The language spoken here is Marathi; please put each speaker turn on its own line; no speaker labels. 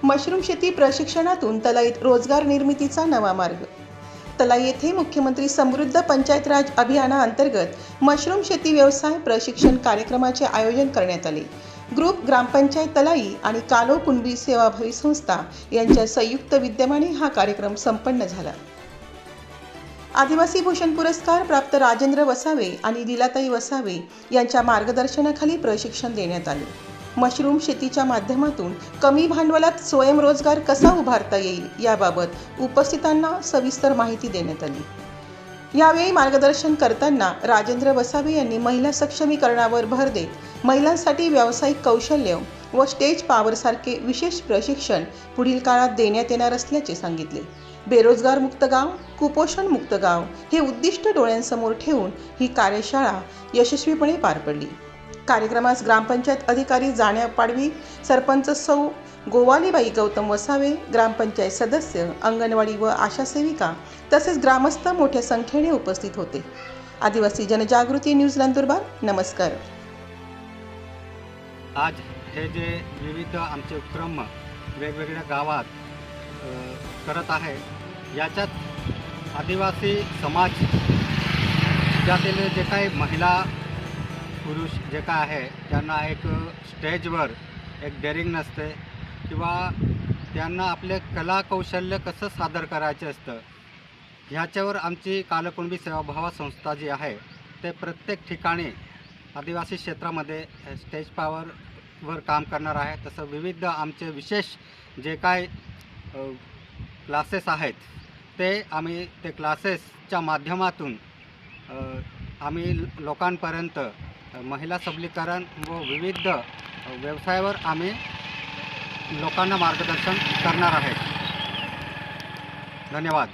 मशरूम शेती प्रशिक्षणातून तलाईत रोजगार निर्मितीचा नवा मार्ग. तलाई येथे मुख्यमंत्री समृद्ध पंचायत राज अभियानाअंतर्गत मशरूम शेती व्यवसाय प्रशिक्षण कार्यक्रमाचे आयोजन करण्यात आले. ग्रुप ग्रामपंचायत तलाई आणि कालो कुणबी सेवाभावी संस्था यांच्या संयुक्त विद्यमाने हा कार्यक्रम संपन्न झाला. आदिवासी भूषण पुरस्कार प्राप्त राजेंद्र वसावे आणि लीलाताई वसावे यांच्या मार्गदर्शनाखाली प्रशिक्षण देण्यात आले. मशरूम शेतीच्या माध्यमातून कमी भांडवलात स्वयंरोजगार कसा उभारता येईल याबाबत उपस्थितांना सविस्तर माहिती देण्यात आली. यावेळी मार्गदर्शन करताना राजेंद्र वसावे यांनी महिला सक्षमीकरणावर भर देत महिलांसाठी व्यावसायिक कौशल्य व स्टेज पॉवरसारखे विशेष प्रशिक्षण पुढील काळात देण्यात येणार असल्याचे सांगितले. बेरोजगार मुक्त गाव, कुपोषण मुक्त गाव हे उद्दिष्ट डोळ्यांसमोर ठेवून ही कार्यशाळा यशस्वीपणे पार पडली. कार्यक्रमास ग्रामपंचायत अधिकारी जाण्या पाडवी, सरपंच सौ गोवालीबाई गौतम वसावे, ग्रामपंचायत सदस्य, अंगणवाडी व आशा सेविका तसेच ग्रामस्थ मोठ्या संख्येने उपस्थित होते. आदिवासी जनजागृती न्यूज नंदुरबार. नमस्कार.
आज हे जे विविध आमचे उपक्रम वेगवेगळ्या गावात करत आहे, याच्यात आदिवासी समाज त्यातील जे काही महिला पुरुष जे काय आहे त्यांना एक स्टेजवर एक डेअरिंग नसते किंवा त्यांना आपले कला कौशल्य कसं सादर करायचं असतं, ह्याच्यावर आमची कालकुणबी सेवाभाव संस्था जी आहे ते प्रत्येक ठिकाणी आदिवासी क्षेत्रामध्ये स्टेज पॉवरवर काम करणार आहे. तसं विविध आमचे विशेष जे काय क्लासेस आहेत ते आम्ही ते क्लासेसच्या माध्यमातून आम्ही लोकांपर्यंत महिला सबलीकरण व विविध व्यवसायावर आम्ही लोकांना मार्गदर्शन करणार आहे. धन्यवाद.